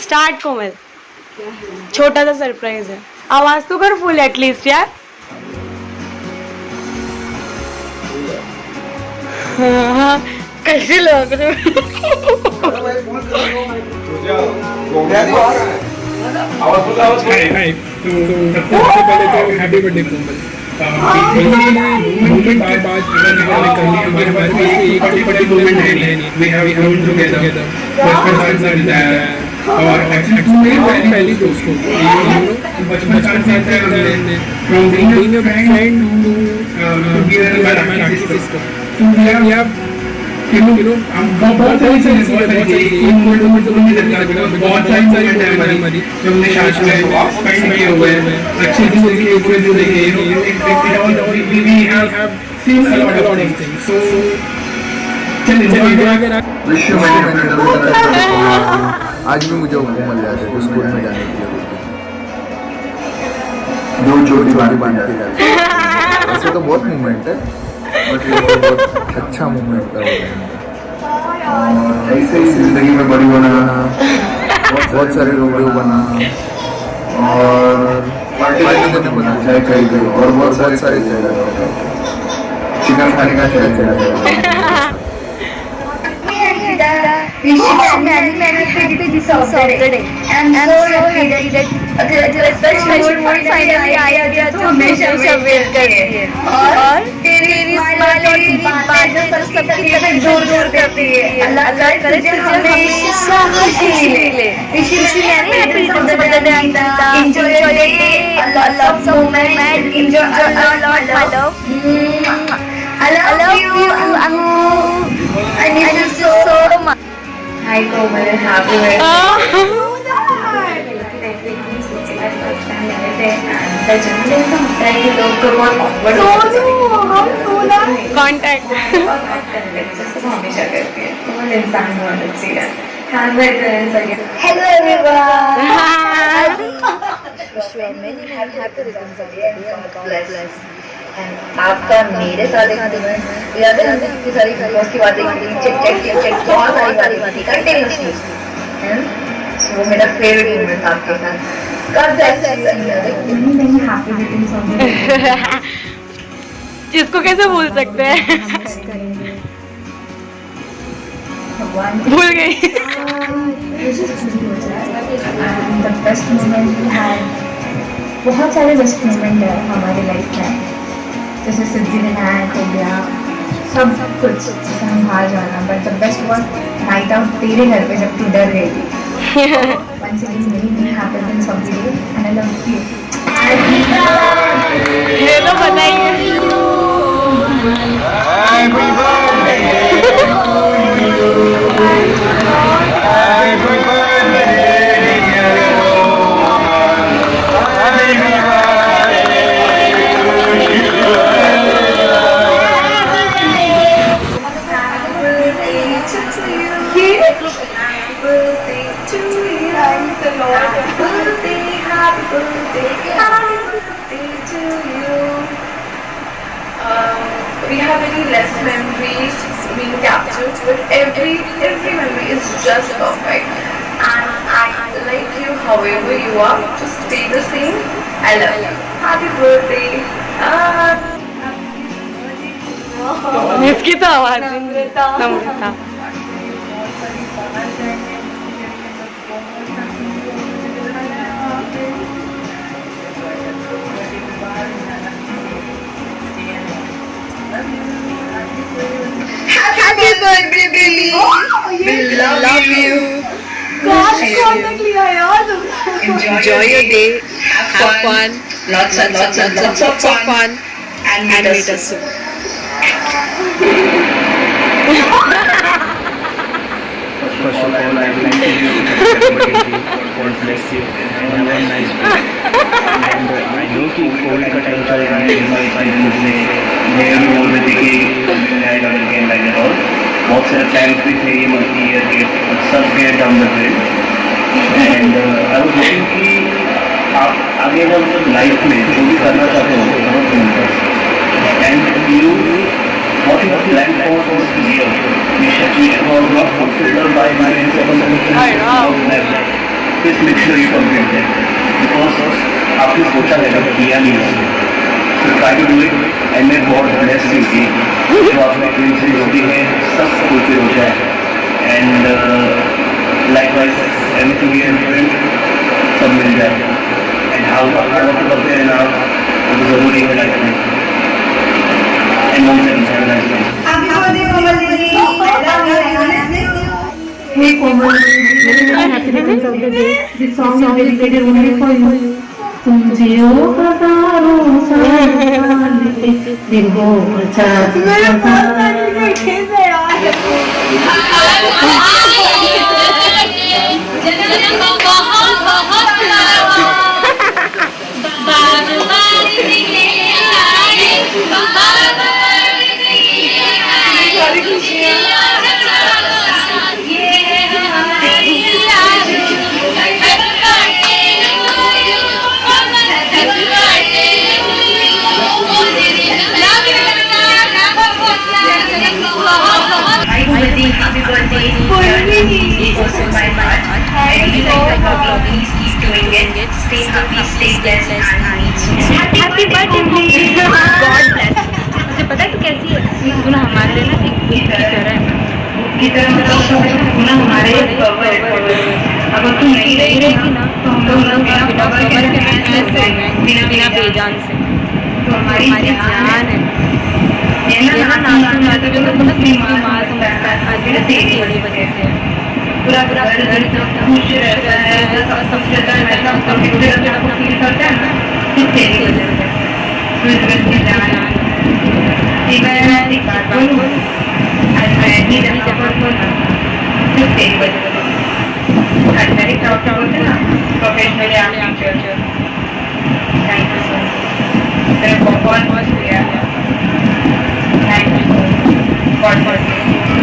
Start कोमल, छोटा सा surprise है। आवाज तो कर फुल एटलीस्ट यार। हाँ, कैसे लग रहे हाय तो सबसे पहले तो हैप्पी बर्थडे कोमल। मूवमेंट के बाद अगर मैं कहूँ क्योंकि हमारे पास एक तो पर्टिकुलर मूवमेंट है नहीं, वी हैव टू टुगेदर और एक्चुअली मेरी पहली दोस्त हो, बचपन साथ में हमने from being a friend to be a man artist तो वी हैव बहुत सारी चीजें एक मोमेंट तो मुझे लगता है बहुत सारी हमारी जो हमने साथ में स्पेंड किए हुए हैं अच्छी जिंदगी के पूरे जिंदगी we have seen a lot of things so चलिए अगर विश यू मेनी आज भी मुझे हुक्म मिल जाते थे स्कूल में जाने के लिए, दो चोटी बांध के जाते। ऐसे तो बहुत मूवमेंट है बट ये तो बहुत अच्छा मूवमेंट था। ऐसे ही जिंदगी में बड़ी होना, बहुत सारे लोगों बना और पार्टी बना चाहे कहीं गई और बहुत सारे चिकन खाने का चाहे Wish you many happy this of the day. I'm so happy that the special one finally आया जो तू हमेशा वेट करती है और तेरी स्माइल और तेरी बातें सबकी तकलीफ दूर करती है। अल्लाह करे तुझे हमेशा खुशी मिले। Wish you many happy birthday Anita. Enjoy your day. Lots of moments. Enjoy a lot my love. I love you Angu. I miss you so much. Hi Komal, happy contact Hello everyone. Wish you many happy returns of the day and God bless. आपका मेरे साथ एक दिन याद है इतनी सारी photos की बातें की चेक बहुत सारी बातें कंटिन्यूअसली वो मेरा फेवरेट मोमेंट था आपके साथ। कब जैसे नहीं happy returns of the day इसको कैसे भूल सकते हैं। भूल गई। The best moment we had, बहुत सारे बेस्ट मोमेंट है हमारी लाइफ में, जैसे सिद्धिविनायक हो गया, सब कुछ जैसे हम बाहर जाना, but the best one night out तेरे घर पे जब तू डर गई थी। Once again, many happy returns of the day and I love you. ये तो बताइए। Happy birthday to you. Happy birthday dear Komal. Happy we have many less memories being captured, but every memory is just perfect. And I like you however you are. Just stay the same. I love you. Happy birthday. इसकी तो आवाज नम्रता। Happy birthday, baby. We love you. Enjoy your day. Have fun. Lots of fun. And meet us soon. First of all, I would like to wish you God bless you and have a nice day. And I know कि Covid का time चल रहा है, बहुत सारे plans भी थे ये मल्टी ईयर के, सब fair down the train. And I was hopping कि आप आगे ना मतलब लाइफ में जो भी करना चाहते हो and you what you have planned for was real. You should keep it all not considered by my Please make sure you complete it. Because आपने सोचा है कभी किया नहीं है. So try to do it and may God bless you. जो आपने dream से होती है सब फुलफिल हो जाए. And likewise everything you have dreamed सब मिल जाए. And how आप करते हैं ना वो जरूरी है लाइफ में. And long term have a nice day. Happy birthday, Komal Didi. I love you. Hey Komal, happy returns of the day. This song is dedicated only for you. तुम जियो हजारों साल दिन हो मेरे बहुत सारी खेल है यार जन्मदिन को बहुत बहुत बार बार दिए आए बार बार दिए आए सारी खुशियां ये हमारी याद Happy birthday, it was in my heart. I really like the vlog. Please keep doing it. Stay happy, stay blessed, and meet soon. Happy birthday, God bless. मुझे पता है तू कैसी है? तू ना हमारे लिए ना एक गिफ्ट की तरह मतलब तू ना हमारे कवर है. अगर तू नहीं रहेगी ना तो हम लोग बिना कवर के ऐसे बिना बेजान से तो हमारी जान है. ये ना नाचते नाचते जो मतलब अपनी माँ समझता है आज भी तेरी बड़ी वजह से पूरा पूरा घर खुश रहता है सब रहता है वैसा सब फील करता है ना सिर्फ तेरी वजह से की जान मैं एक बात बोलूँ आज मैं नहीं जब सफर बोलना सिर्फ तेरी वजह से आज मेरे क्या बोलते ना प्रोफेशनली आप teacher thank you so much तेरे बहुत बहुत शुक्रिया. Thank you. God bless you.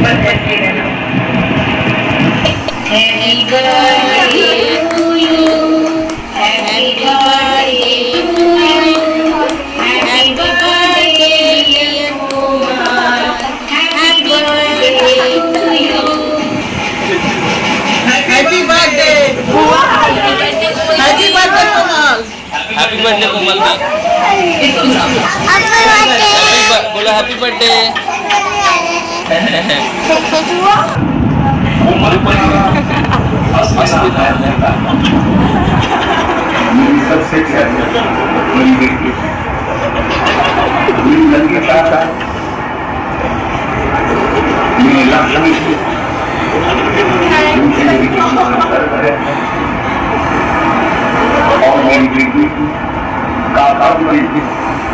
Bas ऐसे रहना. Happy birthday to you. Happy birthday to you. Happy birthday dear Kumar. Happy birthday to you. Happy birthday. Happy birthday Kumar. Happy birthday Komal का बोलो happy birthday. सबसे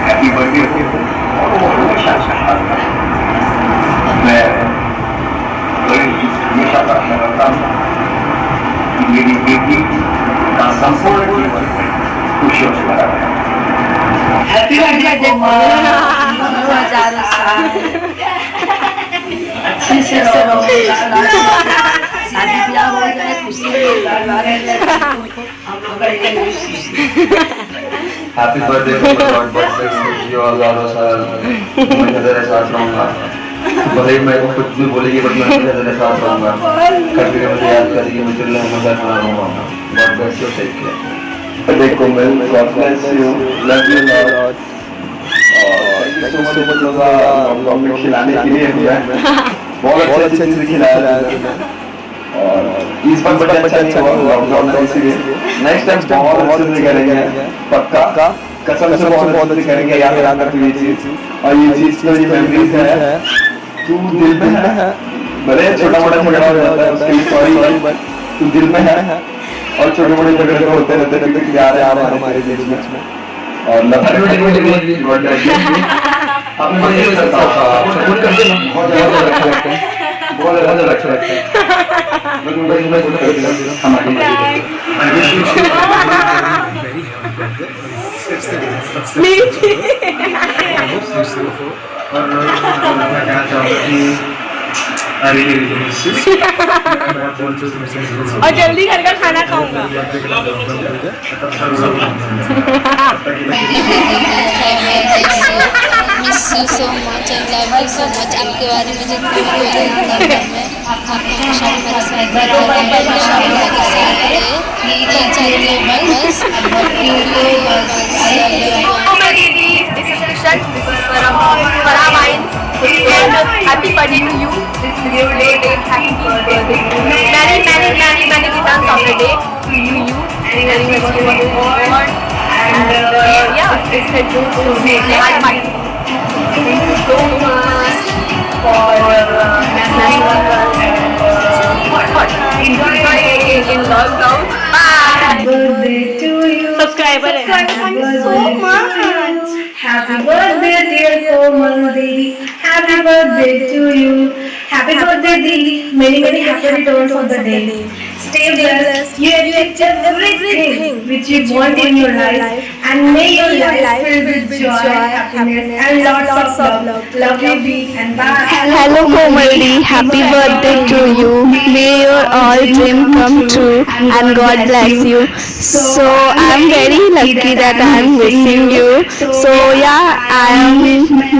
happy birthday मैं हमेशा प्रार्थना करता हूँ कि मेरी बेटी का संपूर्ण जीवन खुशियों से भरा रहे. हैप्पी बर्थडे अच्छे से रहो शादी ब्याह हो जाए खुशी happy birthday God bless you और साल मैं तेरे साथ रहूंगा. भले ही मैं कुछ भी बोलेगी बट मैं तेरे साथ रहूंगा. कभी मुझे याद करेगी मैं तेरे लिए हमेशा खड़ा रहूंगा. God bless you. Take care. देखो मैं God bless you. Love you lot. Thank you so much लोगा हमको खिलाने के लिए बहुत अच्छे चीज खिलाया और इस बार बड़ा अच्छा नहीं हुआ लॉकडाउन में इसीलिए नेक्स्ट टाइम बहुत अच्छे करेंगे पक्का कसम से बहुत अच्छे करेंगे. याद रखना ये चीज और ये चीज तो ये मेमोरीज है तू दिल में है भले छोटा मोटा झगड़ा हो जाता है उसके लिए सॉरी बट तू दिल में है और छोटे मोटे झगड़े तो होते रहते हैं क्योंकि यार हमारे बीच में और आपने मुझे सपोर्ट करते हैं बहुत ज्यादा अच्छा लगता है. बहुत ज्यादा अच्छा लगता है. मैं हमारी और जल्दी घर का खाना खाऊंगा. Miss you so much, I love you so much. आपके बारे में जितना भी बोले उतना कम है। आप हमेशा मेरे साथ रहे, हमेशा मेरे साथ रहे, ये चाहती हूँ मैं बस। Happy birthday to you. This is your day. Happy birthday. Many returns of the day to you. And what you want. And yeah, it's a good to be Thank you so much for enjoy in lockdown. Bye. Happy birthday to you. Subscriber Thank you so much. Happy birthday, dear Komal Devi. Happy birthday to you. Happy birthday, Devi. Many happy returns of the day. Stay blessed. You achieve everything which you want in your life, and may your life filled with joy, happiness, and lots of love. Love you, Dee, and bye. Hello Komaldi, happy birthday to you. May your all dream come true and God bless you. So I'm very lucky that I'm missing you. So yeah,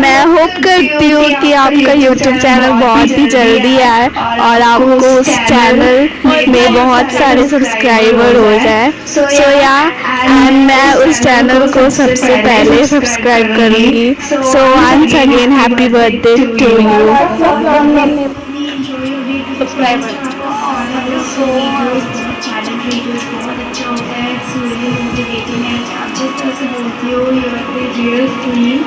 मैं hope करती हूँ कि आपका YouTube channel बहुत ही जल्दी आए और आपको उस चैनल में बहुत सारे सब्सक्राइबर हो जाए। सो या मैं उस चैनल को सबसे पहले सब्सक्राइब करूँगी। So once again happy birthday to you. Challenge videos बहुत अच्छा होता है, इट्स रियली मोटिवेटिंग एंड आप जिस तरह से बोलती हो you are the real queen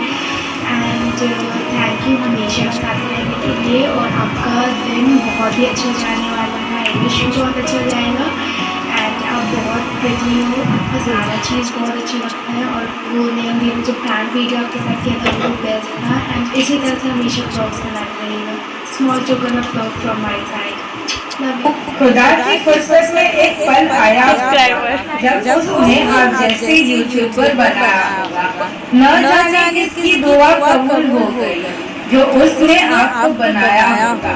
and thank you हमेशा साथ रहने के लिए। और आपका दिन बहुत ही अच्छा जाने वाला है, आई विश यू बहुत अच्छा जाएगा एंड आप बहुत प्रिटी हो, आपका सारा चीज़ बहुत अच्छा लगता है और वो नहीं जो प्लान वीडियो आपके साथ किया था वो बेस्ट था एंड इसी तरह से हमेशा ब्लॉग्स बनाते रहिएगा। Small token of love from my side. खुदा की फुर्सत में एक पल आया जब उसने आप जैसे यूट्यूबर बनाया होगा, न जाने किसकी दुआ कबूल हो गई जो उसने आपको बनाया होगा।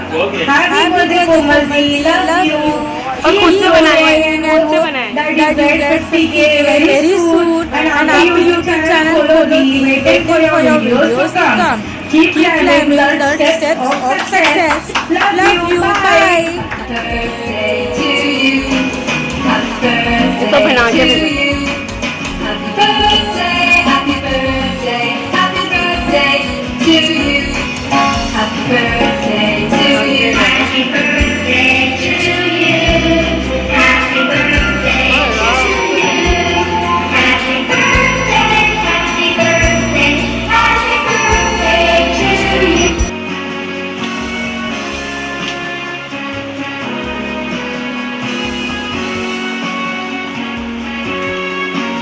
Happy birthday Komal di, love you. और खुद से बनाए वेरी सूट एंड आपके यूट्यूब चैनल को waiting for your videos to come. Keep climbing the steps of success. Love you. Bye. तो बना के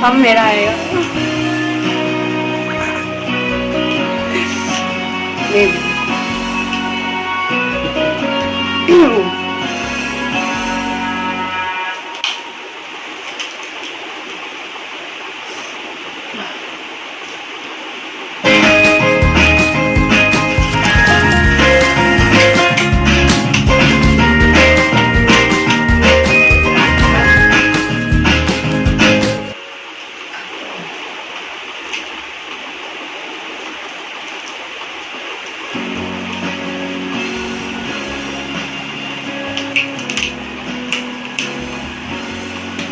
हम मेरा आएगा।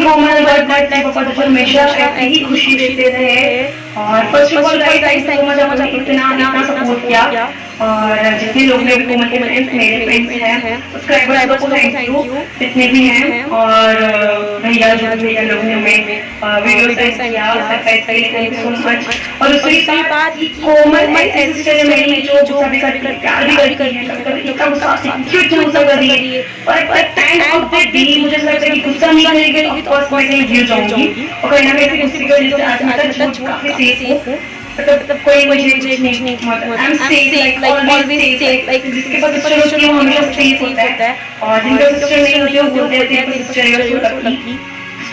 कोमल बर्थडे पर हमेशा ऐसी ही खुशी देते रहे और first of all guys thank you so much आपने इतना सपोर्ट किया और जितने लोग मेरे कोमल के फ्रेंड्स मेरे फ्रेंड्स हैं सब्सक्राइबर्स को थैंक यू जितने भी हैं और भैया जो भैया लोगों ने हमें वीडियो सेंड किया सरप्राइज के लिए थैंक यू सो मच। और दूसरी बात कोमल ऐसी सिस्टर है मेरी जो कभी कभी प्यार भी करती है, कभी कभी इतना गुस्सा क्यों गुस्सा कर रही है और एंड ऑफ द डे मुझे लगता है कि गुस्सा नहीं करेगी तो ऑफ कोर्स मैं गिर जाऊंगी और कहीं ना कहीं किसी को जैसे आज तक झूठ काफी सेफ हूं मतलब कोई मुझे नहीं मतलब I am safe like always safe like जिसके पास सिस्टर होती है वो हमेशा सेफ होता है और जिनके सिस्टर नहीं होती वो बोलते रहते हैं कि सिस्टर है तो lucky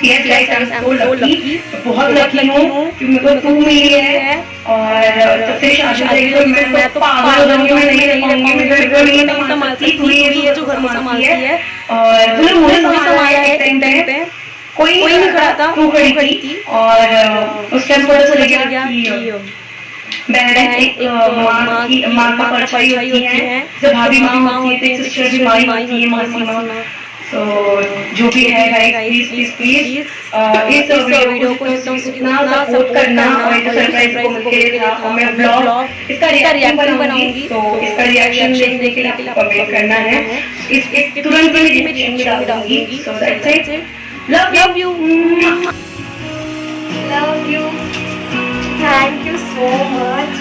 yes guys I am so lucky बहुत लकी हूं कि मेरे को तू मिली है और जब से शादी हुई तो मैं तो पागल हो जाऊंगी, मैं नहीं रह पाऊंगी, मेरे घर में नहीं संभालती पूरी है जो घर संभालती है और तूने मुझे संभाला है एक टाइम पे कोई नहीं खड़ा था तू खड़ी थी और उस टाइम पता चल गया कि बहन एक माँ का परछाई होती है, जब भाभी माँ होती है तो एक सिस्टर भी माँ होती है, मासी माँ। तो जो भी है गाइस प्लीज इस वीडियो को इतना सपोर्ट करना और जो सरप्राइज को मिलके था और मैं ब्लॉग इसका रिएक्शन बनाऊंगी, तो इसका रिएक्शन देखने के लिए आपको कमेंट करना है। इस तुरंत ही रिएक्शन डालूंगी। So that's it, love you thank you so much.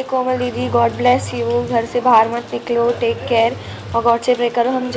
Komal दीदी, गॉड ब्लेस यू। घर से बाहर मत निकलो, टेक केयर और गॉड से प्रे करो हम